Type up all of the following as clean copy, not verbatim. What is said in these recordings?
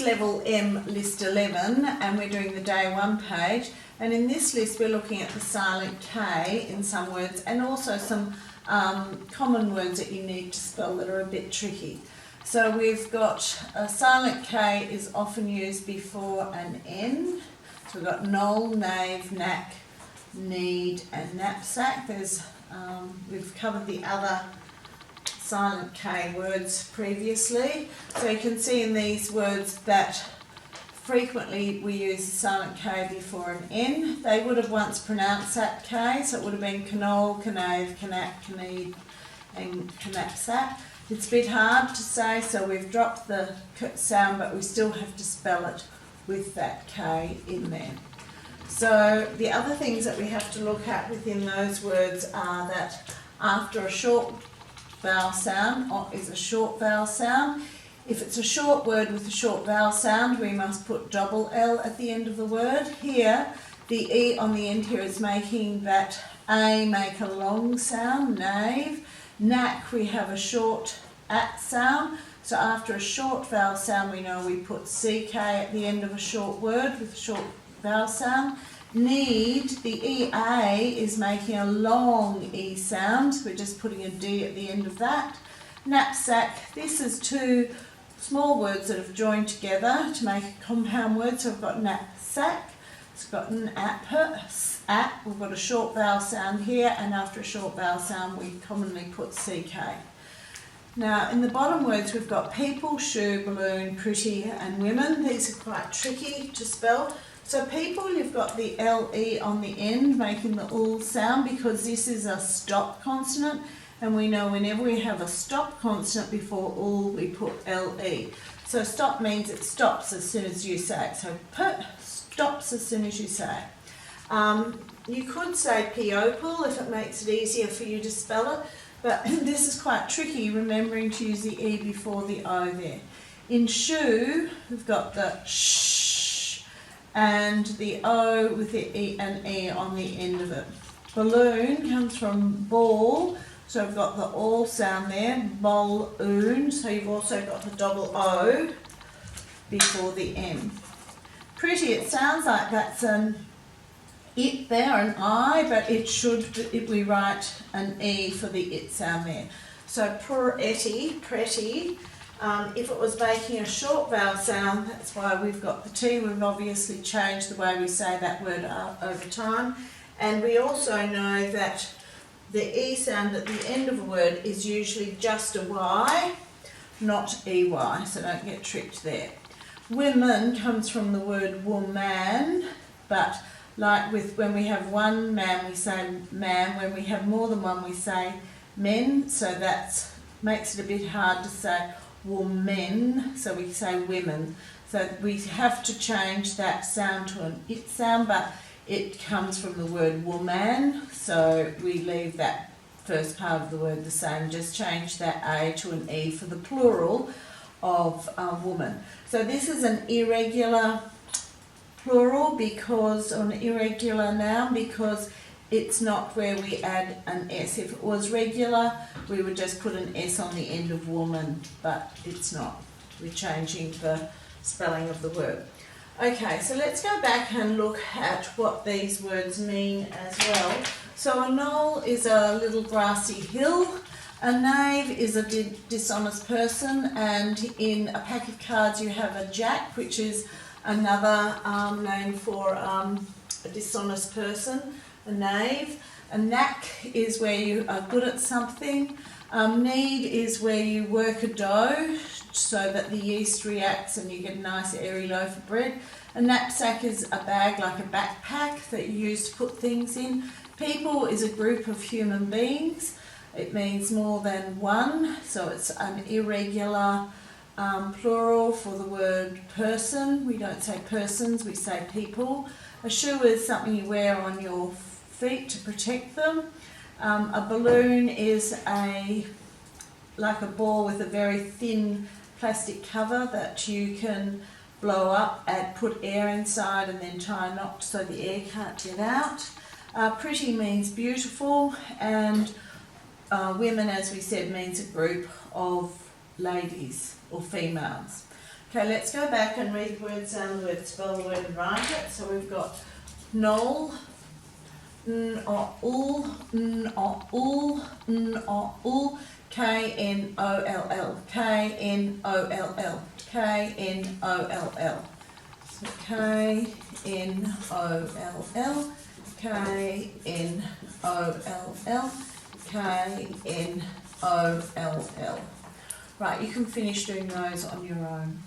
level M list 11 and we're doing the day 1 page, and in this list we're looking at the silent K in some words and also some common words that you need to spell that are a bit tricky. So we've got a silent K is often used before an N. So we've got knoll, knave, knack, need and knapsack. We've covered the other silent K words previously. So you can see in these words that frequently we use the silent K before an N. They would have once pronounced that K, so it would have been canole, canave, canack, caneed and canapsack. It's a bit hard to say, so we've dropped the sound, but we still have to spell it with that K in there. So the other things that we have to look at within those words are that after a short vowel sound is a short vowel sound. If it's a short word with a short vowel sound, we must put double L at the end of the word. Here, the E on the end here is making that A make a long sound, knave. Knack, we have a short at sound. So after a short vowel sound, we know we put CK at the end of a short word with a short vowel sound. Need, the EA is making a long E sound. So we're just putting a D at the end of that. Knapsack, this is two small words that have joined together to make a compound word. So we've got knapsack, it's got an at, we've got a short vowel sound here, and after a short vowel sound we commonly put CK. Now in the bottom words we've got people, shoe, balloon, pretty and women. These are quite tricky to spell. So people, you've got the LE on the end making the ul sound because this is a stop consonant, and we know whenever we have a stop consonant before ul we put LE. So stop means it stops as soon as you say it. So stops as soon as you say it. You could say people if it makes it easier for you to spell it, but this is quite tricky remembering to use the E before the O there. In shoe, we've got the sh and the O with the E and E on the end of it. Balloon comes from ball, so we've got the all sound there, balloon, so you've also got the double O before the M. Pretty, it sounds like that's an it there, an I, but it should, if we write an E for the it sound there. So pretty, if it was making a short vowel sound, that's why we've got the T. We've obviously changed the way we say that word over time. And we also know that the E sound at the end of a word is usually just a Y, not EY, so don't get tricked there. Women comes from the word woman, but like with when we have one man we say man, when we have more than one we say men, so that makes it a bit hard to say women, so we say women. So we have to change that sound to an it sound, but it comes from the word woman, so we leave that first part of the word the same, just change that A to an E for the plural of woman. So this is an irregular plural because, or an irregular noun, because it's not where we add an S. If it was regular, we would just put an S on the end of woman, but it's not. We're changing the spelling of the word. Okay, so let's go back and look at what these words mean as well. So a knoll is a little grassy hill. A knave is a dishonest person, and in a pack of cards you have a jack, which is another name for a dishonest person, a knave. A knack is where you are good at something. Knead is where you work a dough so that the yeast reacts and you get a nice airy loaf of bread. A knapsack is a bag like a backpack that you use to put things in. People is a group of human beings. It means more than one, so it's an irregular plural for the word person. We don't say persons, we say people. A shoe is something you wear on your feet to protect them. A balloon is like a ball with a very thin plastic cover that you can blow up and put air inside and then tie a knot so the air can't get out. Pretty means beautiful, and women, as we said, means a group of ladies or females. Okay, let's go back and read the word, sound the word, spell the word and write it. So we've got knoll, n-o-ul, n-o-ul, n-o-ul, K-N-O-L-L, K-N-O-L-L, K-N-O-L-L. So K-N-O-L-L, K-N-O-L-L, K-N-O-L-L. Right, you can finish doing those on your own.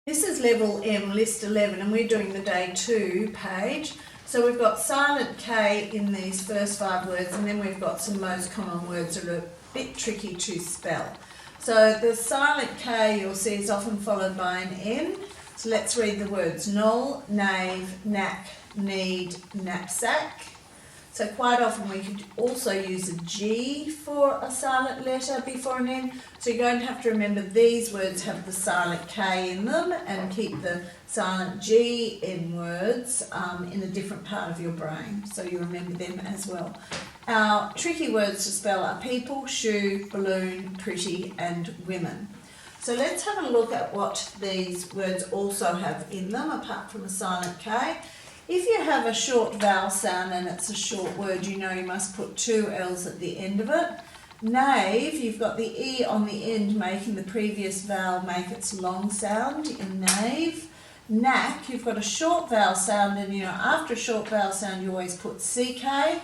This is level M, list 11, and we're doing the day 2 page. So we've got silent K in these first 5 words, and then we've got some most common words that are a bit tricky to spell. So the silent K you'll see is often followed by an N. So let's read the words knoll, knave, knack, need, knapsack. So quite often we could also use a G for a silent letter before an N. So you're going to have to remember these words have the silent K in them and keep the silent G in words in a different part of your brain. So you remember them as well. Our tricky words to spell are people, shoe, balloon, pretty and women. So let's have a look at what these words also have in them apart from a silent K. If you have a short vowel sound and it's a short word, you know you must put 2 L's at the end of it. Knave, you've got the E on the end making the previous vowel make its long sound in knave. Knack, you've got a short vowel sound and after a short vowel sound you always put CK.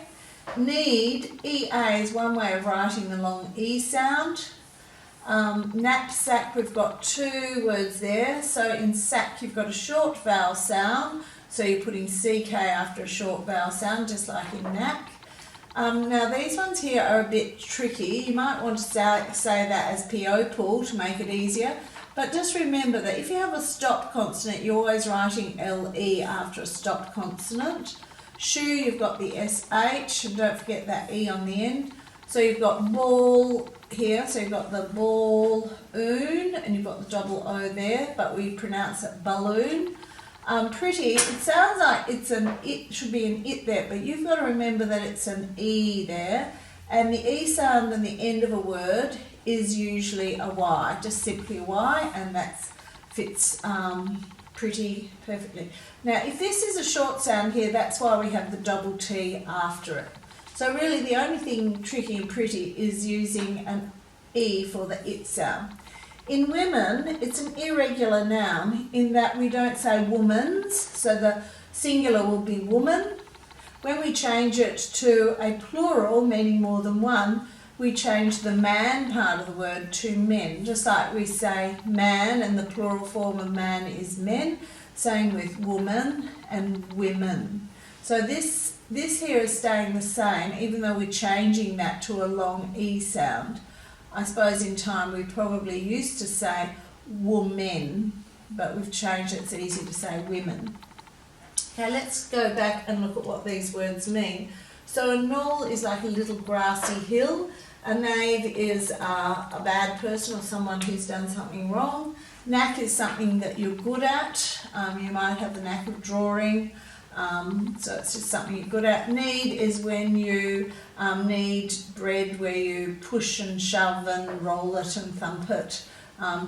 Need, EA is one way of writing the long E sound. Knapsack, we've got 2 words there. So in sack you've got a short vowel sound. So you're putting CK after a short vowel sound, just like in knack. Now these ones here are a bit tricky. You might want to say that as PO pull to make it easier. But just remember that if you have a stopped consonant, you're always writing LE after a stopped consonant. Shoe, you've got the SH, and don't forget that E on the end. So you've got ball here, so you've got the ball-oon, and you've got the double O there, but we pronounce it balloon. Pretty, it sounds like it should be an it there, but you've got to remember that it's an E there, and the E sound in the end of a word is usually a Y, just simply a Y, and that fits pretty perfectly. Now, if this is a short sound here, that's why we have the double T after it. So really the only thing tricky and pretty is using an E for the it sound. In women, it's an irregular noun in that we don't say womans, so the singular will be woman. When we change it to a plural, meaning more than one, we change the man part of the word to men, just like we say man and the plural form of man is men, same with woman and women. So this here is staying the same, even though we're changing that to a long E sound. I suppose in time we probably used to say women, but we've changed it, it's easy to say women. Okay, let's go back and look at what these words mean. So a knoll is like a little grassy hill. A knave is a bad person or someone who's done something wrong. Knack is something that you're good at. You might have the knack of drawing. So it's just something you're good at. Knead is when you knead bread, where you push and shove and roll it and thump it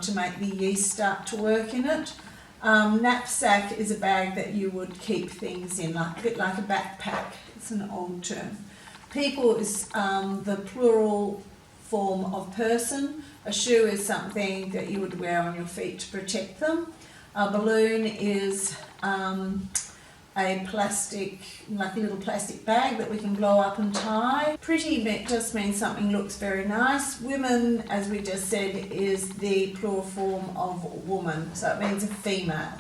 to make the yeast start to work in it. Knapsack is a bag that you would keep things in, like a bit like a backpack. It's an old term. People is the plural form of person. A shoe is something that you would wear on your feet to protect them. A balloon is a plastic, like a little plastic bag that we can blow up and tie. Pretty just means something looks very nice. Women, as we just said, is the plural form of woman, so it means a female.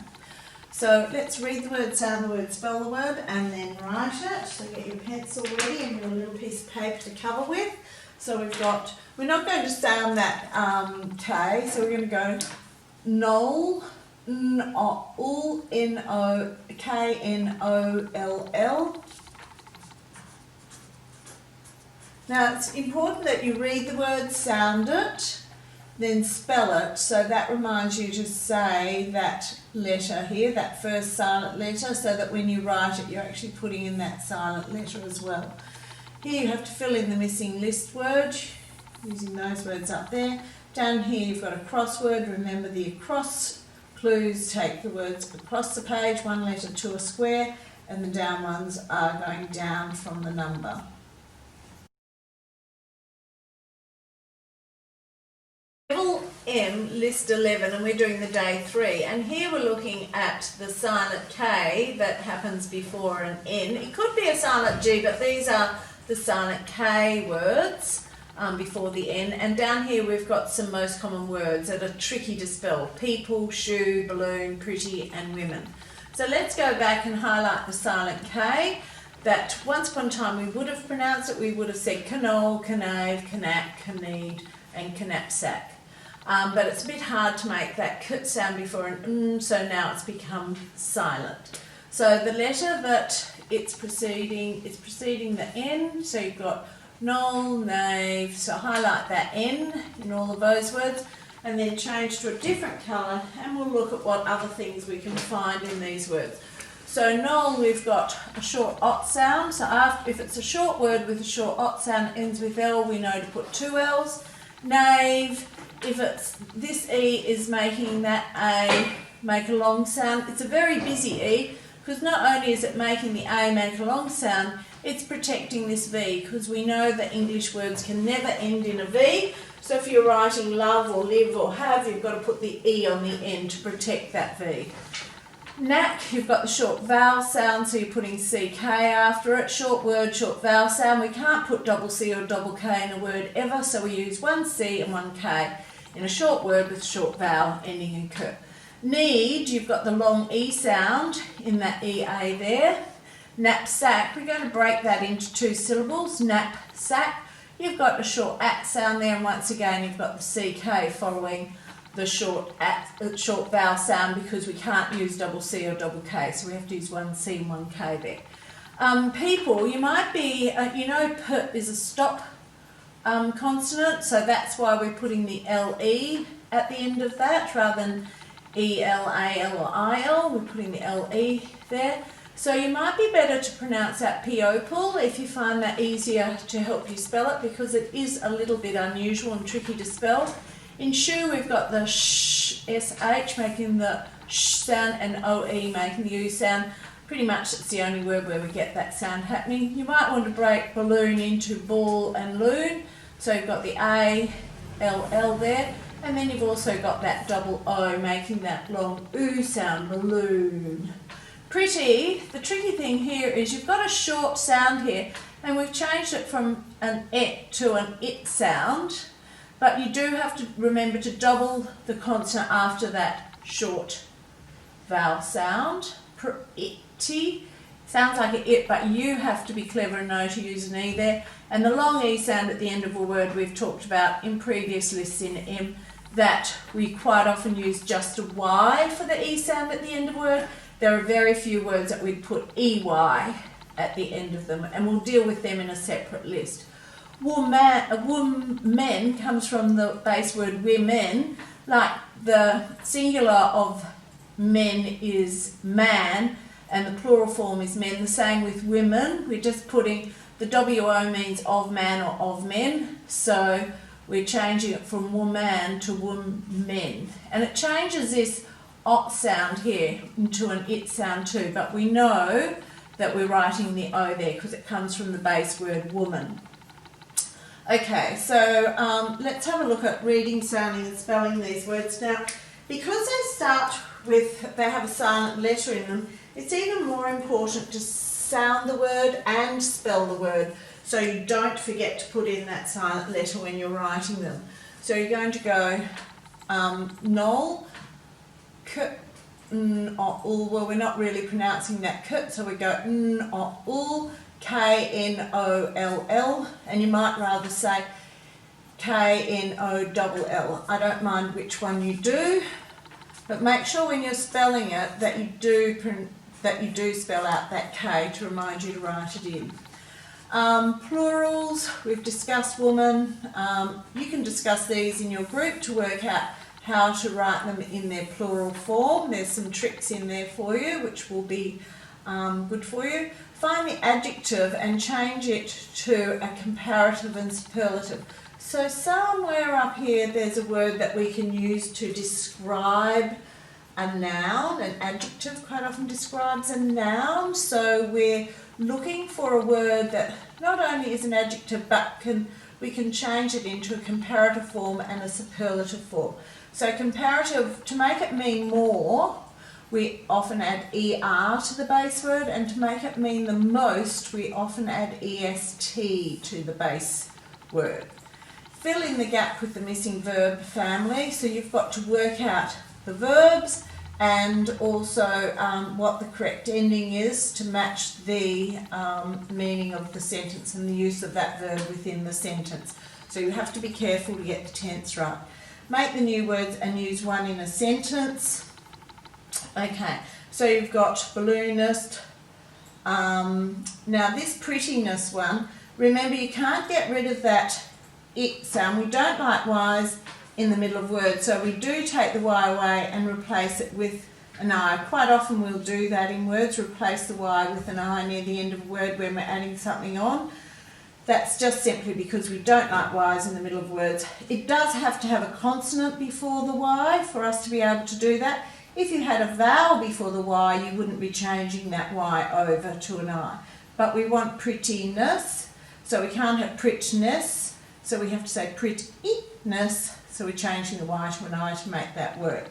So let's read the word, sound the word, spell the word, and then write it. So get your pencil ready and your little piece of paper to cover with. So we're not going to sound that K, so we're going to go knoll, N-O-L, N-O-K-N-O-L-L. Now it's important that you read the word, sound it, then spell it. So that reminds you to say that letter here, that first silent letter, so that when you write it, you're actually putting in that silent letter as well. Here you have to fill in the missing list word. using those words up there. Down here you've got a crossword. Remember the across clues take the words across the page, one letter to a square, and the down ones are going down from the number. Level M, list 11, and we're doing the day 3. And here we're looking at the silent K that happens before an N. It could be a silent G, but these are the silent K words before the N. And down here we've got some most common words that are tricky to spell. People, shoe, balloon, pretty, and women. So let's go back and highlight the silent K that once upon a time we would have pronounced it. We would have said canole, canave, canap, caneed, and canapsack. But it's a bit hard to make that k sound before an so now it's become silent. So the letter that it's preceding the N, so you've got knoll, nave, so highlight that N in all of those words, and then change to a different colour, and we'll look at what other things we can find in these words. So knoll, we've got a short ot sound, so if it's a short word with a short ot sound, ends with L, we know to put 2 L's. Nave, if it's this E is making that A make a long sound, it's a very busy E, because not only is it making the A make a long sound, it's protecting this V, because we know that English words can never end in a V. So if you're writing love or live or have, you've got to put the E on the end to protect that V. Knack, you've got the short vowel sound, so you're putting CK after it. Short word, short vowel sound. We can't put double C or double K in a word ever, so we use one C and one K in a short word with short vowel ending in K. Need, you've got the long E sound in that EA there. Knapsack, we're going to break that into 2 syllables. Knapsack, you've got the short at sound there, and once again you've got the CK following the short vowel sound, because we can't use double C or double K, so we have to use one C and one K there. People, you might be, you know, P is a stop consonant, so that's why we're putting the LE at the end of that rather than EL, AL or IL. We're putting the LE there. So you might be better to pronounce that people if you find that easier to help you spell it, because it is a little bit unusual and tricky to spell. In shoe, we've got the sh, SH making the sh sound, and OE making the U sound. Pretty much it's the only word where we get that sound happening. You might want to break balloon into ball and loon. So you've got the A, L, L there, and then you've also got that double O making that long oo sound, balloon. Pretty, the tricky thing here is you've got a short sound here, and we've changed it from an et to an it sound, but you do have to remember to double the consonant after that short vowel sound. Pretty sounds like an it, but you have to be clever and know to use an E there. And the long E sound at the end of a word we've talked about in previous lists in M, that we quite often use just a Y for the E sound at the end of a word. There are very few words that we'd put EY at the end of them, and we'll deal with them in a separate list. Woman comes from the base word women, like the singular of men is man and the plural form is men. The same with women. We're just putting the WO means of man or of men, so we're changing it from woman to women, and it changes this ot sound here into an it sound too, but we know that we're writing the O there because it comes from the base word woman. Okay, so let's have a look at reading, sounding and spelling these words. Now, because they have a silent letter in them, it's even more important to sound the word and spell the word, so you don't forget to put in that silent letter when you're writing them. So you're going to go knoll, k, n, o, ul. Well, we're not really pronouncing that k, so we go n, o, ul, k, n, o, l, l, and you might rather say k, n, o, double l. I don't mind which one you do, but make sure when you're spelling it that you do spell out that K to remind you to write it in. Plurals, we've discussed woman. You can discuss these in your group to work out how to write them in their plural form. There's some tricks in there for you which will be good for you. Find the adjective and change it to a comparative and superlative. So somewhere up here there's a word that we can use to describe a noun. An adjective quite often describes a noun. So we're looking for a word that not only is an adjective but we can change it into a comparative form and a superlative form. So comparative, to make it mean more, we often add ER to the base word, and to make it mean the most, we often add EST to the base word. Fill in the gap with the missing verb family, so you've got to work out the verbs and also what the correct ending is to match the meaning of the sentence and the use of that verb within the sentence. So you have to be careful to get the tense right. Make the new words and use one in a sentence. Okay, so you've got balloonist. Now this prettiness one, remember you can't get rid of that it sound. We don't like Y's in the middle of words, so we do take the Y away and replace it with an I. Quite often we'll do that in words, replace the Y with an I near the end of a word when we're adding something on. That's just simply because we don't like Y's in the middle of words. It does have to have a consonant before the Y for us to be able to do that. If you had a vowel before the Y, you wouldn't be changing that Y over to an I. But we want prettiness, so we can't have prettiness, so we have to say prettiness, so we're changing the Y to an I to make that work.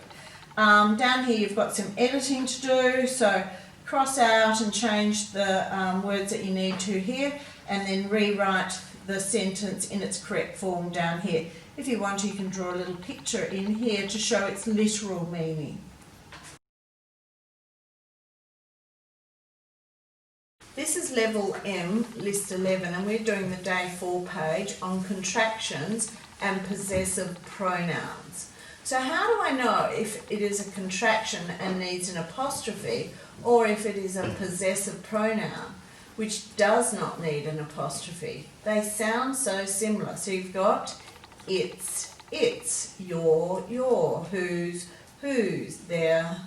Down here you've got some editing to do, so cross out and change the words that you need to here, and then rewrite the sentence in its correct form down here. If you want to, you can draw a little picture in here to show its literal meaning. This is level M, list 11, and we're doing the day 4 page on contractions and possessive pronouns. So how do I know if it is a contraction and needs an apostrophe, or if it is a possessive pronoun which does not need an apostrophe? They sound so similar. So you've got it's, your, whose, their.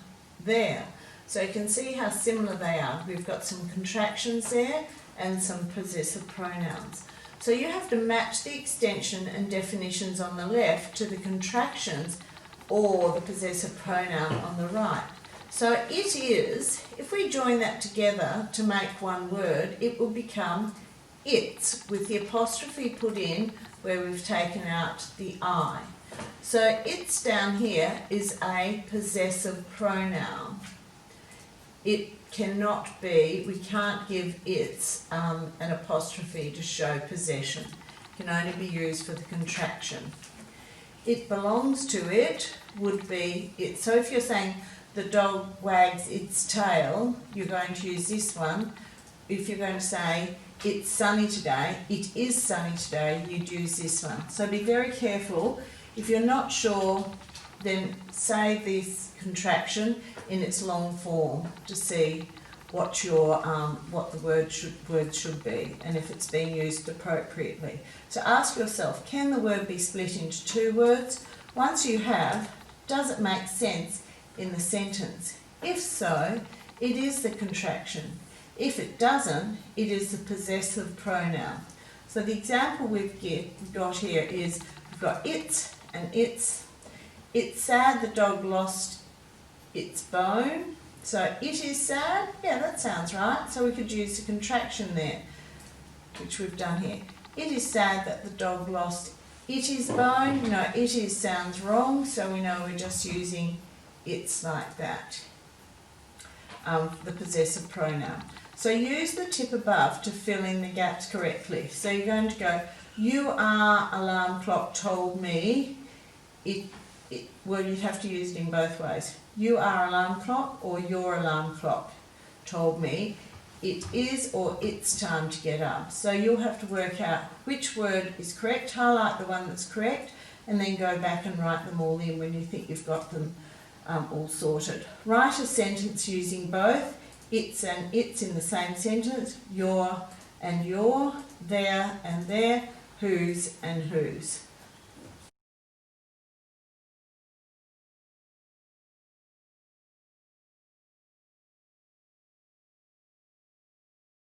So you can see how similar they are. We've got some contractions there and some possessive pronouns. So you have to match the extension and definitions on the left to the contractions or the possessive pronoun on the right. So it is, if we join that together to make one word, it will become it's, with the apostrophe put in where we've taken out the I. So it's down here is a possessive pronoun. It cannot be, we can't give it's an apostrophe to show possession. It can only be used for the contraction. It belongs to it would be it. So if you're saying the dog wags its tail, you're going to use this one. If you're going to say it's sunny today, it is sunny today, you'd use this one. So be very careful. If you're not sure, then say this contraction in its long form to see what your what the word should be and if it's being used appropriately. So ask yourself, can the word be split into two words? Once you have, does it make sense in the sentence? If so, it is the contraction. If it doesn't, it is the possessive pronoun. So the example we've got here is we've got it and it's. It's sad the dog lost its bone. So it is sad. Yeah, that sounds right. So we could use the contraction there, which we've done here. It is sad that the dog lost its bone. No, it is sounds wrong, so we know we're just using it's like that. The possessive pronoun. So use the tip above to fill in the gaps correctly. So you're going to go, you are alarm clock told me. Well, you'd have to use it in both ways. You are alarm clock or your alarm clock told me it is or it's time to get up. So you'll have to work out which word is correct, highlight the one that's correct, and then go back and write them all in when you think you've got them all sorted. Write a sentence using both it's and it's in the same sentence, your and your, their and their, whose and whose.